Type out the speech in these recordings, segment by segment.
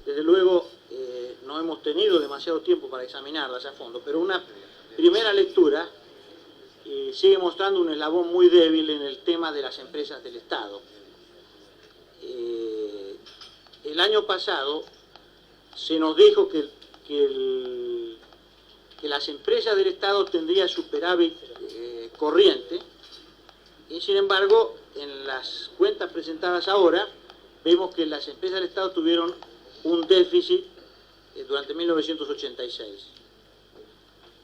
Desde luego, no hemos tenido demasiado tiempo para examinarlas a fondo, pero una primera lectura sigue mostrando un eslabón muy débil en el tema de las empresas del Estado. El año pasado se nos dijo que las empresas del Estado tendrían superávit corriente, y sin embargo, en las cuentas presentadas ahora, vemos que las empresas del Estado tuvieron un déficit durante 1986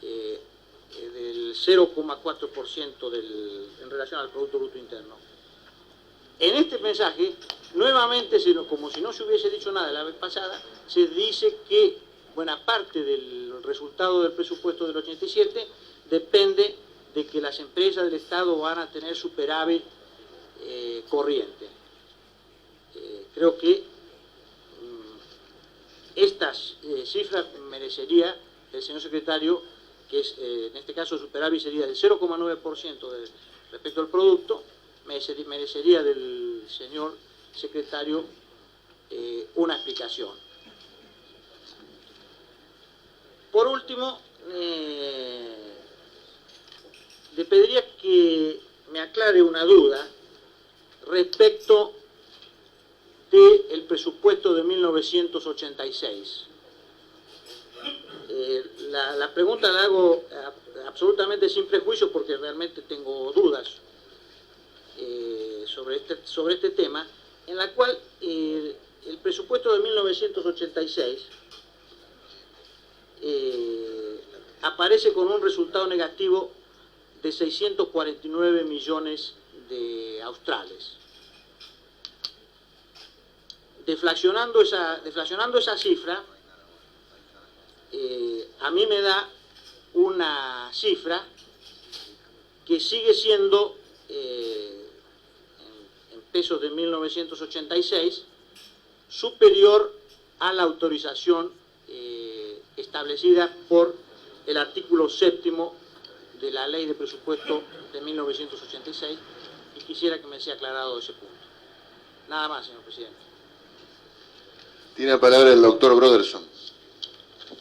del 0,4% en relación al Producto Bruto Interno. En este mensaje, nuevamente, como si no se hubiese dicho nada la vez pasada, se dice que buena parte del resultado del presupuesto del 87 depende de que las empresas del Estado van a tener superávit corriente. Creo que estas cifras merecería el señor secretario, que es, en este caso el superávit sería del 0,9% respecto al producto, merecería del señor secretario una explicación. Por último, le pediría que me aclare una duda respecto del presupuesto de 1986. La pregunta la hago absolutamente sin prejuicio porque realmente tengo dudas sobre este tema, en la cual el presupuesto de 1986 aparece con un resultado negativo de 649 millones de australes. Deflacionando esa cifra, a mí me da una cifra que sigue siendo, en pesos de 1986, superior a la autorización establecida por el artículo 7º de la Ley de Presupuesto de 1986, y quisiera que me sea aclarado ese punto. Nada más, señor presidente. Tiene la palabra el doctor Broderson.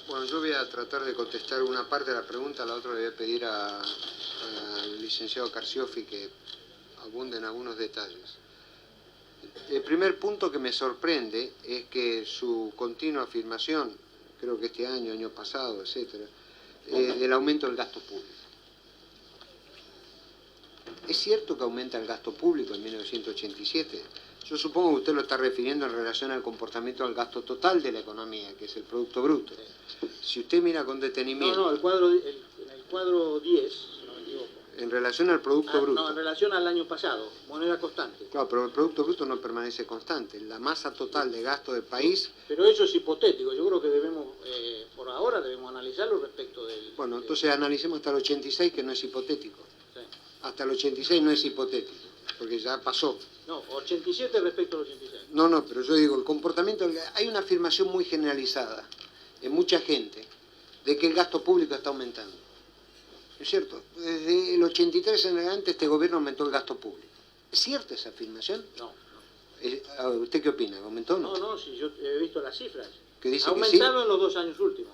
Bueno, yo voy a tratar de contestar una parte de la pregunta, la otra le voy a pedir al licenciado Carciofi que abunde en algunos detalles. El primer punto que me sorprende es que su continua afirmación, creo que este año, año pasado, etcétera, del aumento del gasto público. ¿Es cierto que aumenta el gasto público en 1987? Yo supongo que usted lo está refiriendo en relación al comportamiento del gasto total de la economía, que es el Producto Bruto. Si usted mira con detenimiento... No, en el cuadro 10, si no me equivoco. En relación al Producto Bruto. No, en relación al año pasado, moneda constante. Claro, pero el Producto Bruto no permanece constante. La masa total de gasto del país... Pero eso es hipotético. Yo creo que debemos, por ahora, debemos analizarlo respecto del... Bueno, entonces analicemos hasta el 86, que no es hipotético. Sí. Hasta el 86 no es hipotético, porque ya pasó. No, 87 respecto al 86. No, pero yo digo, el comportamiento... Hay una afirmación muy generalizada en mucha gente de que el gasto público está aumentando. ¿Es cierto? Desde el 83 en adelante este gobierno aumentó el gasto público. ¿Es cierta esa afirmación? No. ¿Usted qué opina? ¿Aumentó o no? No, si yo he visto las cifras. ¿Que dice ha aumentado que sí? En los 2 años últimos.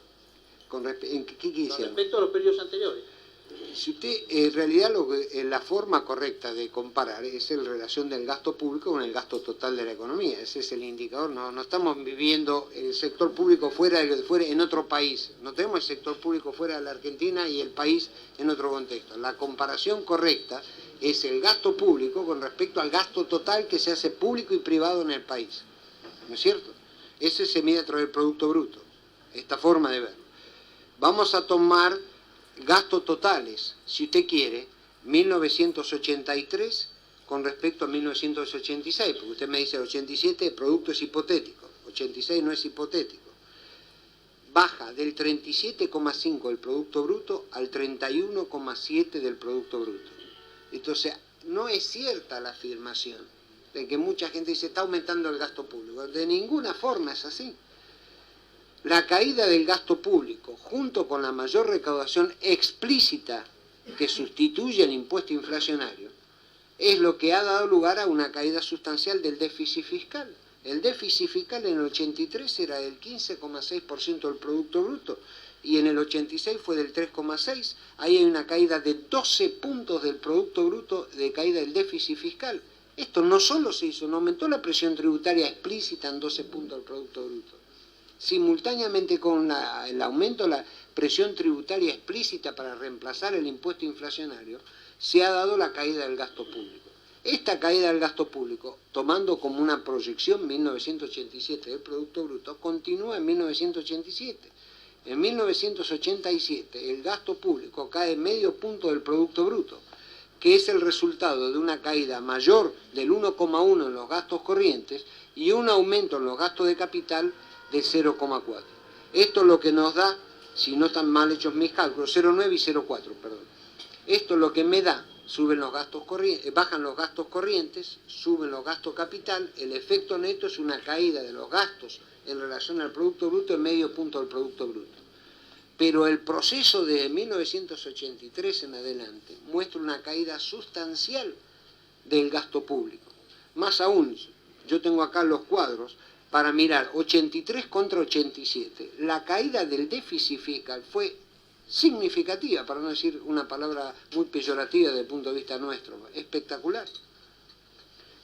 ¿En qué Con quisiera? respecto a los periodos anteriores. Si usted, en realidad, la forma correcta de comparar es la relación del gasto público con el gasto total de la economía. Ese es el indicador. No estamos viviendo el sector público fuera en otro país. No tenemos el sector público fuera de la Argentina y el país en otro contexto. La comparación correcta es el gasto público con respecto al gasto total que se hace público y privado en el país. ¿No es cierto? Ese se mide a través del Producto Bruto. Esta forma de verlo. Vamos a tomar gastos totales, si usted quiere, 1983 con respecto a 1986, porque usted me dice el 87 el producto es hipotético, 86 no es hipotético. Baja del 37,5 del Producto Bruto al 31,7 del Producto Bruto. Entonces, no es cierta la afirmación de que mucha gente dice está aumentando el gasto público. De ninguna forma es así. La caída del gasto público, junto con la mayor recaudación explícita que sustituye el impuesto inflacionario, es lo que ha dado lugar a una caída sustancial del déficit fiscal. El déficit fiscal en el 83 era del 15,6% del Producto Bruto y en el 86 fue del 3,6%. Ahí hay una caída de 12 puntos del Producto Bruto de caída del déficit fiscal. Esto no solo se hizo, no aumentó la presión tributaria explícita en 12 puntos del Producto Bruto. Simultáneamente con el aumento de la presión tributaria explícita para reemplazar el impuesto inflacionario, se ha dado la caída del gasto público. Esta caída del gasto público, tomando como una proyección 1987 del Producto Bruto, continúa en 1987. En 1987 el gasto público cae medio punto del Producto Bruto, que es el resultado de una caída mayor del 1,1 en los gastos corrientes y un aumento en los gastos de capital de 0,4. Esto es lo que nos da, si no están mal hechos mis cálculos, 0,9 y 0,4, perdón. Esto es lo que me da, suben los gastos corrientes, bajan los gastos corrientes, suben los gastos capital, el efecto neto es una caída de los gastos en relación al Producto Bruto en medio punto del Producto Bruto. Pero el proceso de 1983 en adelante muestra una caída sustancial del gasto público. Más aún, yo tengo acá los cuadros para mirar 83 contra 87. La caída del déficit fiscal fue significativa, para no decir una palabra muy peyorativa desde el punto de vista nuestro, espectacular.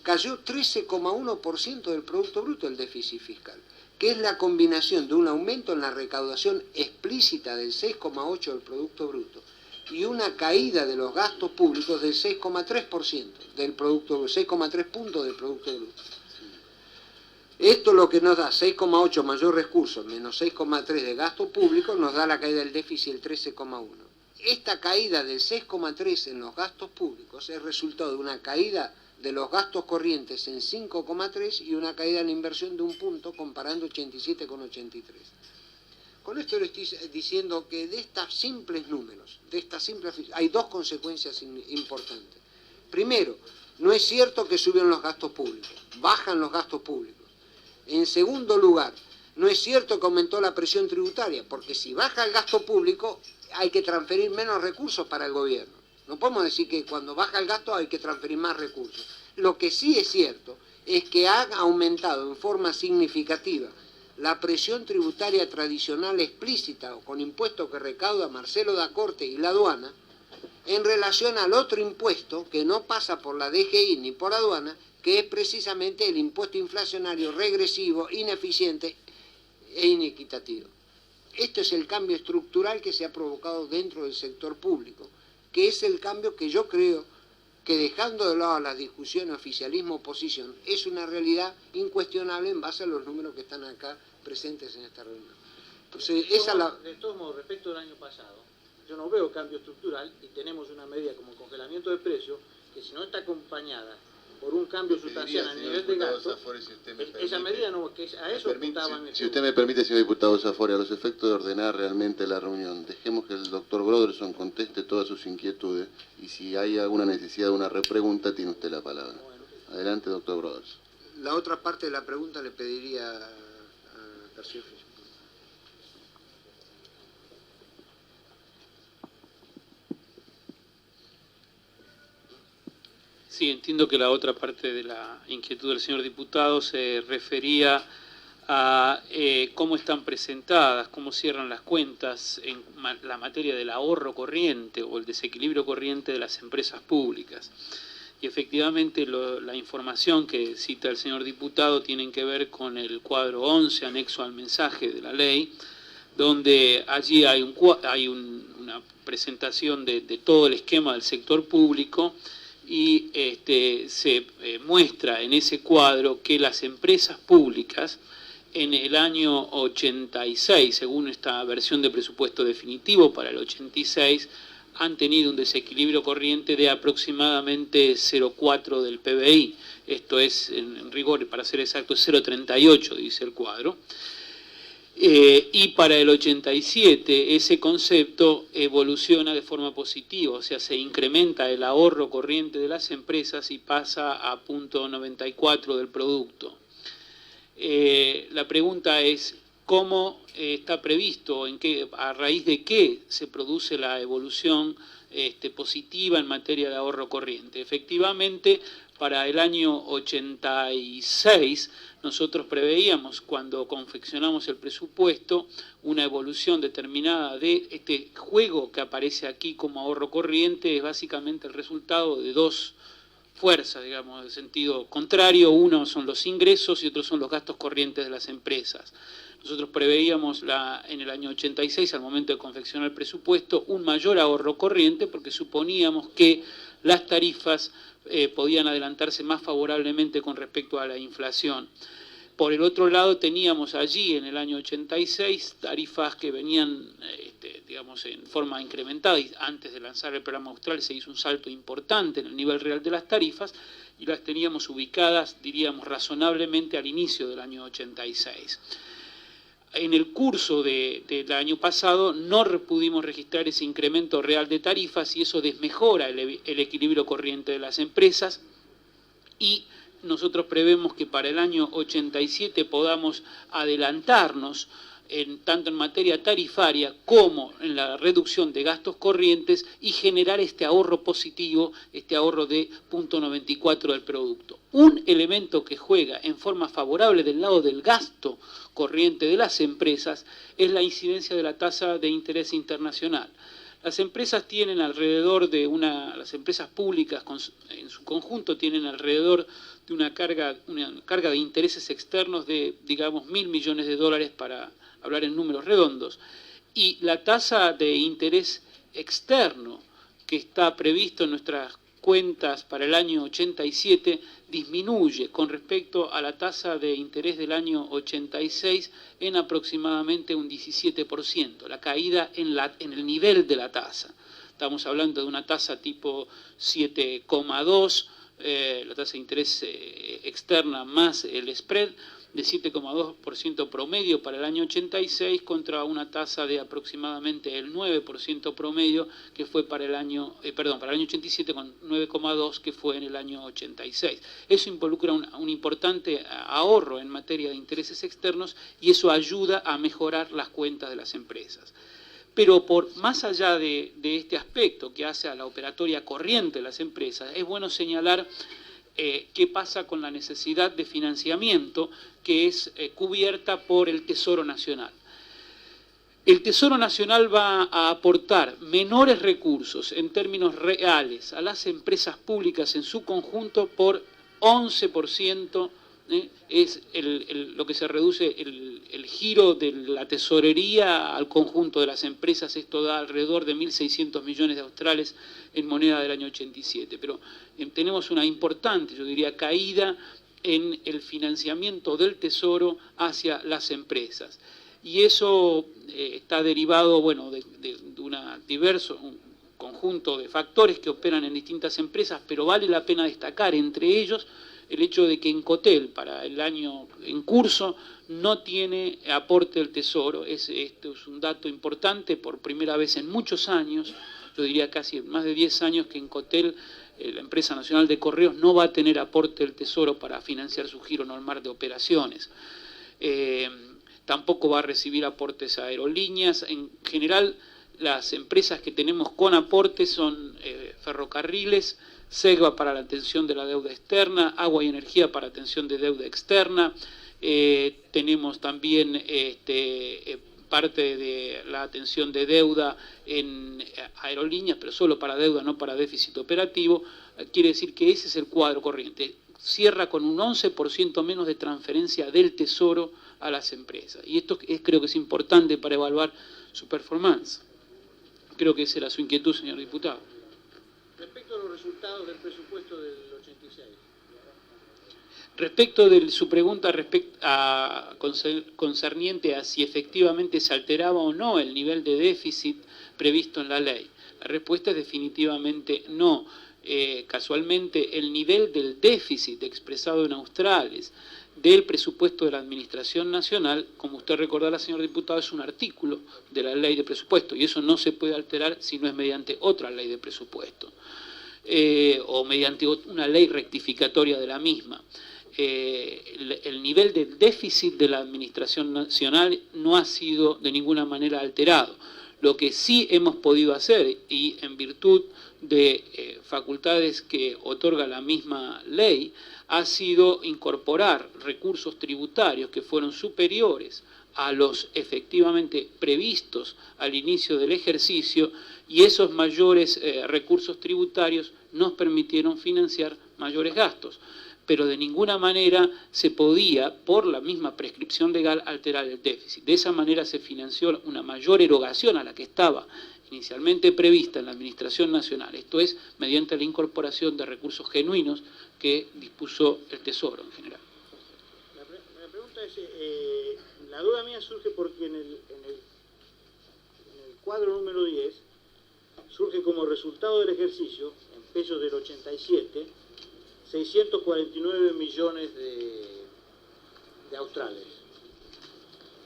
Cayó 13,1% del Producto Bruto el déficit fiscal, que es la combinación de un aumento en la recaudación explícita del 6,8% del Producto Bruto y una caída de los gastos públicos del 6,3% del Producto, 6,3 puntos del Producto Bruto. Esto lo que nos da 6,8 mayor recursos menos 6,3 de gasto público nos da la caída del déficit del 13,1. Esta caída del 6,3 en los gastos públicos es resultado de una caída de los gastos corrientes en 5,3 y una caída en la inversión de un punto comparando 87 con 83. Con esto le estoy diciendo que de estos simples números, hay dos consecuencias importantes. Primero, no es cierto que subieron los gastos públicos, bajan los gastos públicos. En segundo lugar, no es cierto que aumentó la presión tributaria, porque si baja el gasto público hay que transferir menos recursos para el gobierno. No podemos decir que cuando baja el gasto hay que transferir más recursos. Lo que sí es cierto es que ha aumentado en forma significativa la presión tributaria tradicional explícita o con impuestos que recauda Marcelo Dacorte y la aduana, en relación al otro impuesto que no pasa por la DGI ni por aduana, que es precisamente el impuesto inflacionario regresivo, ineficiente e inequitativo. Esto es el cambio estructural que se ha provocado dentro del sector público, que es el cambio que yo creo que, dejando de lado las discusiones oficialismo-oposición, es una realidad incuestionable en base a los números que están acá presentes en esta reunión. Entonces, de todos modos, respecto al año pasado, yo no veo cambio estructural y tenemos una medida como congelamiento de precios que, si no está acompañada por un cambio sustancial a nivel de gasto, esa medida no, que a eso apuntaban. Si usted me permite, señor diputado Zafori, a los efectos de ordenar realmente la reunión, dejemos que el doctor Broderson conteste todas sus inquietudes y si hay alguna necesidad de una repregunta, tiene usted la palabra. Adelante, doctor Broderson. La otra parte de la pregunta le pediría a García Fischer. Sí, entiendo que la otra parte de la inquietud del señor diputado se refería a cómo están presentadas, cómo cierran las cuentas en la materia del ahorro corriente o el desequilibrio corriente de las empresas públicas. Y efectivamente la información que cita el señor diputado tiene que ver con el cuadro 11, anexo al mensaje de la ley, donde allí hay una presentación de todo el esquema del sector público y se muestra en ese cuadro que las empresas públicas en el año 86, según esta versión de presupuesto definitivo para el 86, han tenido un desequilibrio corriente de aproximadamente 0,4 del PBI. Esto es, en rigor, para ser exacto, 0,38, dice el cuadro. Y para el 87 ese concepto evoluciona de forma positiva, o sea, se incrementa el ahorro corriente de las empresas y pasa a 0,94 del producto. La pregunta es, ¿cómo está previsto, a raíz de qué se produce la evolución positiva en materia de ahorro corriente? Efectivamente, Para el año 86 nosotros preveíamos, cuando confeccionamos el presupuesto, una evolución determinada de este juego que aparece aquí como ahorro corriente. Es básicamente el resultado de dos fuerzas, digamos, de sentido contrario. Uno son los ingresos y otros son los gastos corrientes de las empresas. Nosotros preveíamos en el año 86, al momento de confeccionar el presupuesto, un mayor ahorro corriente porque suponíamos que las tarifas podían adelantarse más favorablemente con respecto a la inflación. Por el otro lado, teníamos allí en el año 86 tarifas que venían, digamos, en forma incrementada, y antes de lanzar el programa Austral se hizo un salto importante en el nivel real de las tarifas, y las teníamos ubicadas, diríamos, razonablemente al inicio del año 86. En el curso del año pasado no pudimos registrar ese incremento real de tarifas, y eso desmejora el equilibrio corriente de las empresas, y nosotros prevemos que para el año 87 podamos adelantarnos tanto en materia tarifaria como en la reducción de gastos corrientes y generar este ahorro positivo, este ahorro de 0,94 del producto. Un elemento que juega en forma favorable del lado del gasto corriente de las empresas es la incidencia de la tasa de interés internacional. Las empresas tienen alrededor de las empresas públicas en su conjunto tienen alrededor de una carga de intereses externos de, digamos, 1.000 millones de dólares, para hablar en números redondos. Y la tasa de interés externo que está previsto en nuestras cuentas para el año 87 disminuye con respecto a la tasa de interés del año 86 en aproximadamente un 17%, la caída en el nivel de la tasa. Estamos hablando de una tasa tipo 7,2, la tasa de interés externa más el spread, de 7,2% promedio para el año 86 contra una tasa de aproximadamente el 9% promedio que fue para el año, para el año 87 con 9,2 que fue en el año 86. Eso involucra un importante ahorro en materia de intereses externos y eso ayuda a mejorar las cuentas de las empresas. Pero más allá de este aspecto que hace a la operatoria corriente de las empresas, es bueno señalar qué pasa con la necesidad de financiamiento que es cubierta por el Tesoro Nacional. El Tesoro Nacional va a aportar menores recursos en términos reales a las empresas públicas en su conjunto por 11%, es lo que se reduce el giro de la tesorería al conjunto de las empresas. Esto da alrededor de 1.600 millones de australes en moneda del año 87. Pero tenemos una importante, yo diría, caída en el financiamiento del Tesoro hacia las empresas. Y eso está derivado, bueno, de un conjunto de factores que operan en distintas empresas, pero vale la pena destacar entre ellos el hecho de que Encotel para el año en curso no tiene aporte del Tesoro. Esto es un dato importante, por primera vez en muchos años, yo diría casi más de 10 años que Encotel, la empresa nacional de correos, no va a tener aporte del Tesoro para financiar su giro normal de operaciones. Tampoco va a recibir aportes a aerolíneas. En general, las empresas que tenemos con aportes son ferrocarriles, SEGVA para la atención de la deuda externa, Agua y Energía para atención de deuda externa. Tenemos también parte de la atención de deuda en aerolíneas, pero solo para deuda, no para déficit operativo. Quiere decir que ese es el cuadro corriente. Cierra con un 11% menos de transferencia del Tesoro a las empresas. Y esto creo que es importante para evaluar su performance. Creo que esa era su inquietud, señor diputado. Respecto a los resultados del presupuesto del 86. Respecto de su pregunta concerniente a si efectivamente se alteraba o no el nivel de déficit previsto en la ley, la respuesta es definitivamente no. Casualmente, el nivel del déficit expresado en australes del presupuesto de la Administración Nacional, como usted recordará, señor diputado, es un artículo de la ley de presupuesto y eso no se puede alterar si no es mediante otra ley de presupuesto o mediante una ley rectificatoria de la misma. El nivel de déficit de la Administración Nacional no ha sido de ninguna manera alterado. Lo que sí hemos podido hacer, y en virtud de facultades que otorga la misma ley ha sido incorporar recursos tributarios que fueron superiores a los efectivamente previstos al inicio del ejercicio, y esos mayores recursos tributarios nos permitieron financiar mayores gastos. Pero de ninguna manera se podía, por la misma prescripción legal, alterar el déficit. De esa manera se financió una mayor erogación a la que estaba inicialmente prevista en la Administración Nacional, esto es, mediante la incorporación de recursos genuinos que dispuso el Tesoro en general. La pregunta es, la duda mía surge porque en el cuadro número 10 surge como resultado del ejercicio, en pesos del 87, 649 millones de australes.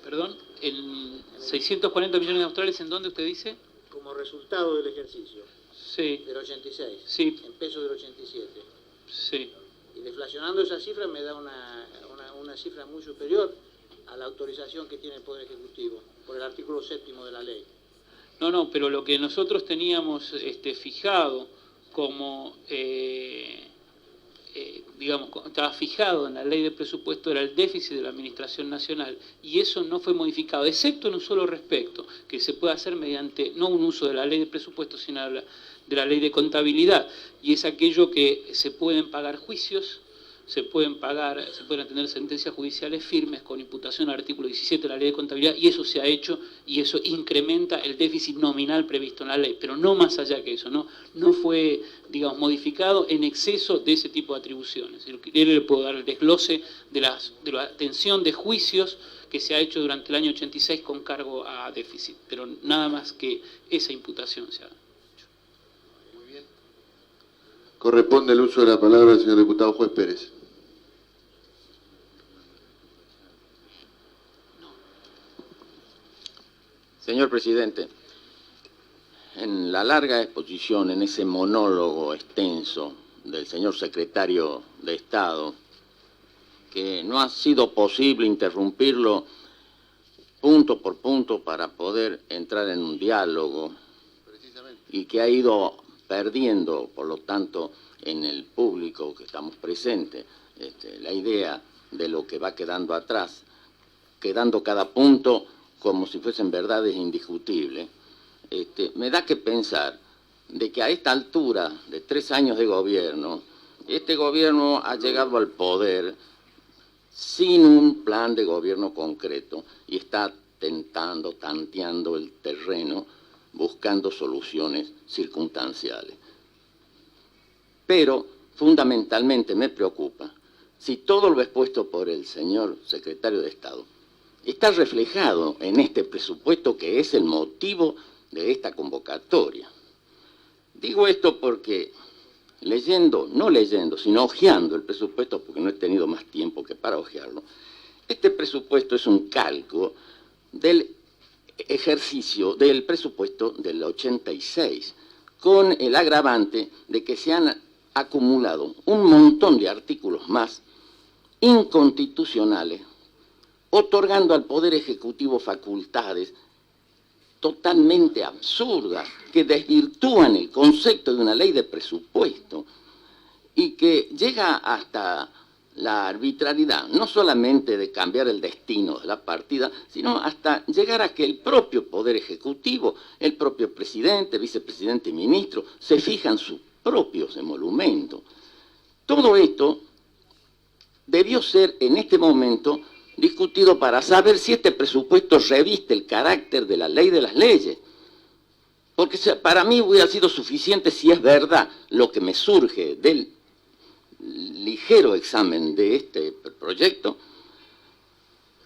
¿Perdón? ¿El 640 millones de australes en dónde usted dice? Como resultado del ejercicio. Sí. Del 86. Sí. En pesos del 87. Sí. Y deflacionando esa cifra me da una cifra muy superior a la autorización que tiene el Poder Ejecutivo por el artículo 7º de la ley. No, pero lo que nosotros teníamos fijado como, digamos, estaba fijado en la ley de presupuesto era el déficit de la Administración Nacional, y eso no fue modificado, excepto en un solo respecto, que se puede hacer mediante, no un uso de la ley de presupuesto, sino de la ley de contabilidad, y es aquello que se pueden pagar juicios, se pueden tener sentencias judiciales firmes con imputación al artículo 17 de la ley de contabilidad, y eso se ha hecho, y eso incrementa el déficit nominal previsto en la ley, pero no más allá que eso, no fue, digamos, modificado en exceso de ese tipo de atribuciones. Yo le puedo dar el desglose de la atención de juicios que se ha hecho durante el año 86 con cargo a déficit, pero nada más que esa imputación se ha hecho. Muy bien. Corresponde el uso de la palabra al señor diputado Juez Pérez. Señor presidente, en la larga exposición, en ese monólogo extenso del señor secretario de Estado, que no ha sido posible interrumpirlo punto por punto para poder entrar en un diálogo, y que ha ido perdiendo, por lo tanto, en el público que estamos presentes, la idea de lo que va quedando atrás, quedando cada punto como si fuesen verdades indiscutibles, me da que pensar de que a esta altura de 3 años de gobierno, este gobierno ha llegado al poder sin un plan de gobierno concreto y está tanteando el terreno, buscando soluciones circunstanciales. Pero fundamentalmente me preocupa si todo lo expuesto por el señor secretario de Estado está reflejado en este presupuesto que es el motivo de esta convocatoria. Digo esto porque no leyendo, sino hojeando el presupuesto, porque no he tenido más tiempo que para hojearlo, este presupuesto es un calco del ejercicio del presupuesto del 86, con el agravante de que se han acumulado un montón de artículos más inconstitucionales, otorgando al Poder Ejecutivo facultades totalmente absurdas, que desvirtúan el concepto de una ley de presupuesto y que llega hasta la arbitrariedad, no solamente de cambiar el destino de la partida, sino hasta llegar a que el propio Poder Ejecutivo, el propio presidente, vicepresidente y ministro, se fijan sus propios emolumentos. Todo esto debió ser en este momento discutido para saber si este presupuesto reviste el carácter de la ley de las leyes. Porque para mí hubiera sido suficiente, si es verdad lo que me surge del ligero examen de este proyecto,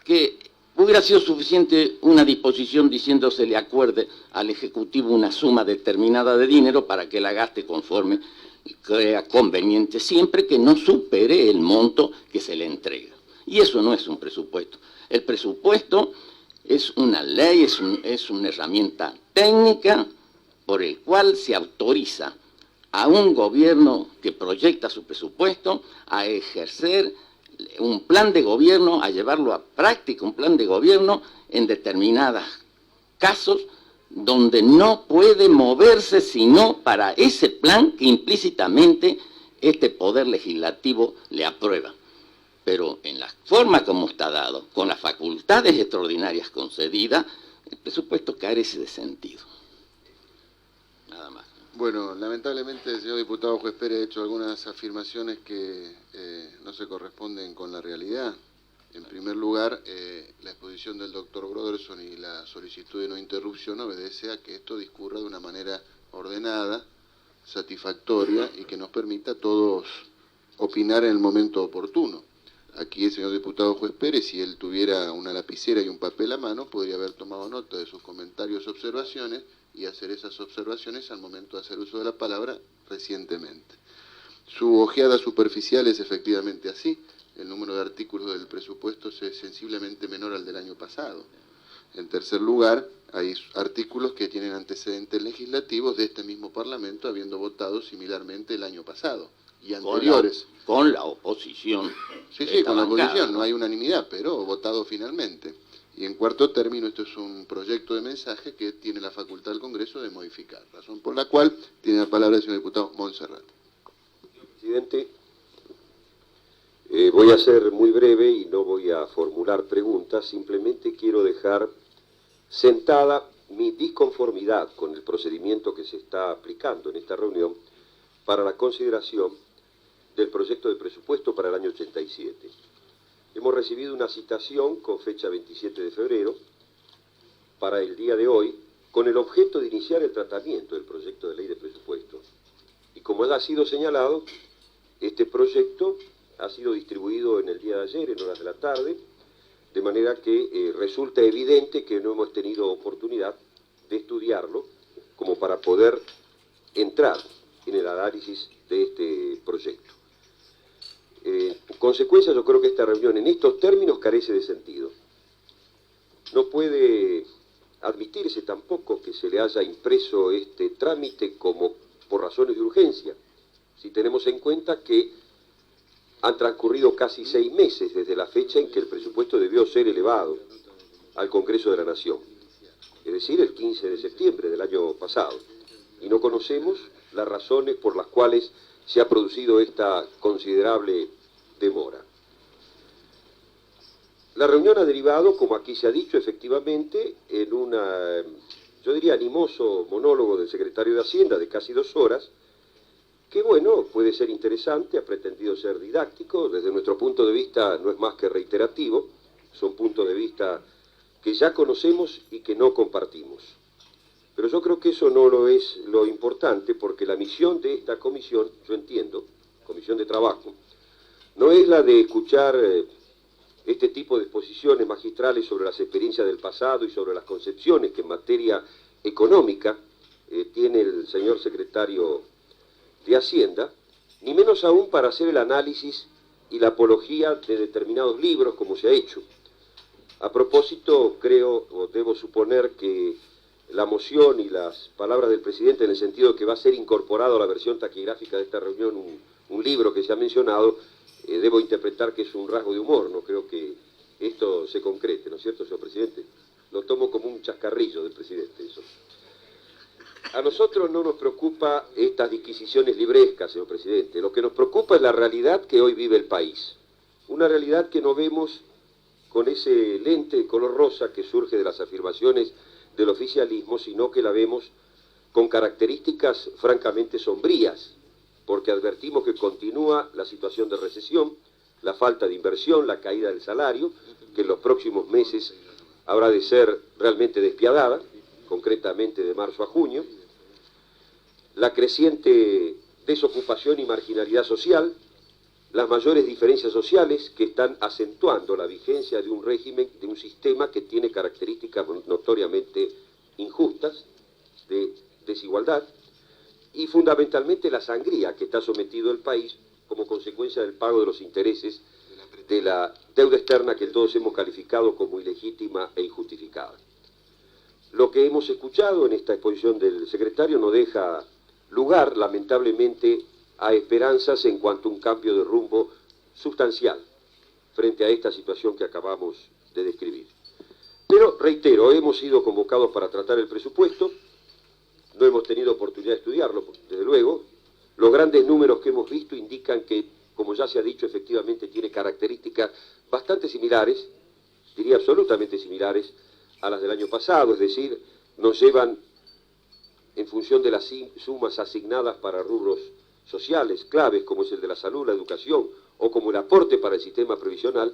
que hubiera sido suficiente una disposición diciendo se le acuerde al Ejecutivo una suma determinada de dinero para que la gaste conforme crea conveniente, siempre que no supere el monto que se le entrega. Y eso no es un presupuesto. El presupuesto es una ley, es una herramienta técnica por el cual se autoriza a un gobierno que proyecta su presupuesto a ejercer un plan de gobierno, a llevarlo a práctica, un plan de gobierno en determinados casos donde no puede moverse sino para ese plan que implícitamente este Poder Legislativo le aprueba. Pero en la forma como está dado, con las facultades extraordinarias concedidas, el presupuesto carece de sentido. Nada más. Bueno, lamentablemente el señor diputado Juez Pérez ha hecho algunas afirmaciones que no se corresponden con la realidad. En primer lugar, la exposición del doctor Broderson y la solicitud de no interrupción obedece a que esto discurra de una manera ordenada, satisfactoria y que nos permita a todos opinar en el momento oportuno. Aquí el señor diputado Juez Pérez, si él tuviera una lapicera y un papel a mano, podría haber tomado nota de sus comentarios y observaciones y hacer esas observaciones al momento de hacer uso de la palabra recientemente. Su ojeada superficial es efectivamente así. El número de artículos del presupuesto es sensiblemente menor al del año pasado. En tercer lugar, hay artículos que tienen antecedentes legislativos de este mismo Parlamento, habiendo votado similarmente el año pasado y anteriores. Con la oposición. Sí, con la oposición, no hay unanimidad, pero votado finalmente. Y en cuarto término, esto es un proyecto de mensaje que tiene la facultad del Congreso de modificar, razón por la cual tiene la palabra el señor diputado Montserrat. Presidente, voy a ser muy breve y no voy a formular preguntas, simplemente quiero dejar sentada mi disconformidad con el procedimiento que se está aplicando en esta reunión para la consideración del proyecto de presupuesto para el año 87. Hemos recibido una citación con fecha 27 de febrero para el día de hoy con el objeto de iniciar el tratamiento del proyecto de ley de presupuesto. Y como ha sido señalado, este proyecto ha sido distribuido en el día de ayer, en horas de la tarde, de manera que resulta evidente que no hemos tenido oportunidad de estudiarlo como para poder entrar en el análisis de este proyecto. En consecuencia, yo creo que esta reunión en estos términos carece de sentido. No puede admitirse tampoco que se le haya impreso este trámite como por razones de urgencia, si tenemos en cuenta que han transcurrido casi 6 meses desde la fecha en que el presupuesto debió ser elevado al Congreso de la Nación, es decir, el 15 de septiembre del año pasado, y no conocemos las razones por las cuales se ha producido esta considerable demora. La reunión ha derivado, como aquí se ha dicho, efectivamente, en yo diría, animoso monólogo del secretario de Hacienda de casi 2 horas, que bueno, puede ser interesante, ha pretendido ser didáctico, desde nuestro punto de vista no es más que reiterativo, son puntos de vista que ya conocemos y que no compartimos. Pero yo creo que eso no lo es lo importante, porque la misión de esta comisión, yo entiendo, comisión de trabajo, no es la de escuchar este tipo de exposiciones magistrales sobre las experiencias del pasado y sobre las concepciones que en materia económica tiene el señor secretario de Hacienda, ni menos aún para hacer el análisis y la apología de determinados libros, como se ha hecho. A propósito, creo o debo suponer que la moción y las palabras del presidente en el sentido de que va a ser incorporado a la versión taquigráfica de esta reunión un libro que se ha mencionado, debo interpretar que es un rasgo de humor, no creo que esto se concrete, ¿no es cierto, señor presidente? Lo tomo como un chascarrillo del presidente, eso. A nosotros no nos preocupa estas disquisiciones librescas, señor presidente. Lo que nos preocupa es la realidad que hoy vive el país. Una realidad que no vemos con ese lente de color rosa que surge de las afirmaciones del oficialismo, sino que la vemos con características francamente sombrías, porque advertimos que continúa la situación de recesión, la falta de inversión, la caída del salario, que en los próximos meses habrá de ser realmente despiadada, concretamente de marzo a junio, la creciente desocupación y marginalidad social, las mayores diferencias sociales que están acentuando la vigencia de un régimen, de un sistema que tiene características notoriamente injustas, de desigualdad, y fundamentalmente la sangría que está sometido el país como consecuencia del pago de los intereses de la deuda externa que todos hemos calificado como ilegítima e injustificada. Lo que hemos escuchado en esta exposición del secretario no deja lugar, lamentablemente, a esperanzas en cuanto a un cambio de rumbo sustancial frente a esta situación que acabamos de describir. Pero, reitero, hemos sido convocados para tratar el presupuesto, no hemos tenido oportunidad de estudiarlo, desde luego. Los grandes números que hemos visto indican que, como ya se ha dicho, efectivamente tiene características bastante similares, diría absolutamente similares, a las del año pasado, es decir, nos llevan, en función de las sumas asignadas para rubros sociales claves, como es el de la salud, la educación, o como el aporte para el sistema previsional,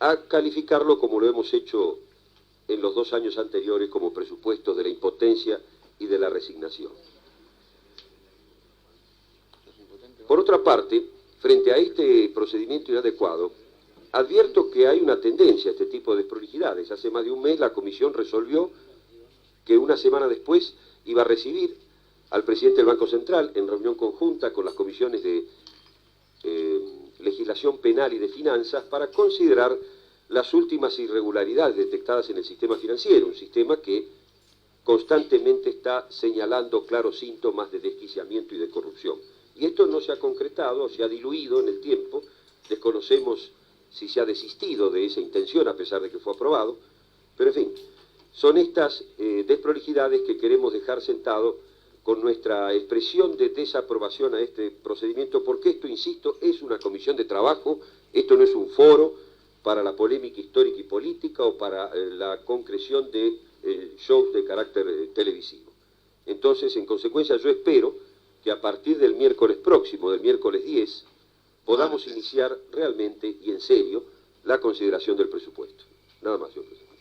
a calificarlo como lo hemos hecho en los 2 años anteriores como presupuestos de la impotencia y de la resignación. Por otra parte, frente a este procedimiento inadecuado, advierto que hay una tendencia a este tipo de desprolijidades. Hace más de un mes la Comisión resolvió que una semana después iba a recibir al presidente del Banco Central en reunión conjunta con las comisiones de legislación penal y de finanzas para considerar las últimas irregularidades detectadas en el sistema financiero, un sistema que constantemente está señalando claros síntomas de desquiciamiento y de corrupción. Y esto no se ha concretado, se ha diluido en el tiempo, desconocemos si se ha desistido de esa intención a pesar de que fue aprobado, pero en fin, son estas desprolijidades que queremos dejar sentado con nuestra expresión de desaprobación a este procedimiento, porque esto, insisto, es una comisión de trabajo, esto no es un foro para la polémica histórica y política o para la concreción de shows de carácter televisivo. Entonces, en consecuencia, yo espero que a partir del miércoles próximo, del miércoles 10, podamos iniciar realmente y en serio la consideración del presupuesto. Nada más, señor presidente.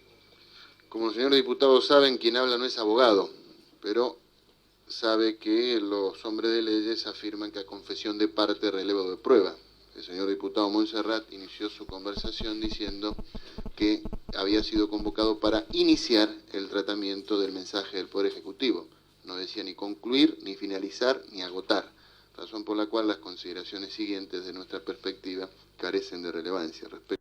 Como los señores diputados saben, quien habla no es abogado, pero sabe que los hombres de leyes afirman que a confesión de parte relevo de prueba. El señor diputado Montserrat inició su conversación diciendo que había sido convocado para iniciar el tratamiento del mensaje del Poder Ejecutivo. No decía ni concluir, ni finalizar, ni agotar, razón por la cual las consideraciones siguientes de nuestra perspectiva carecen de relevancia respecto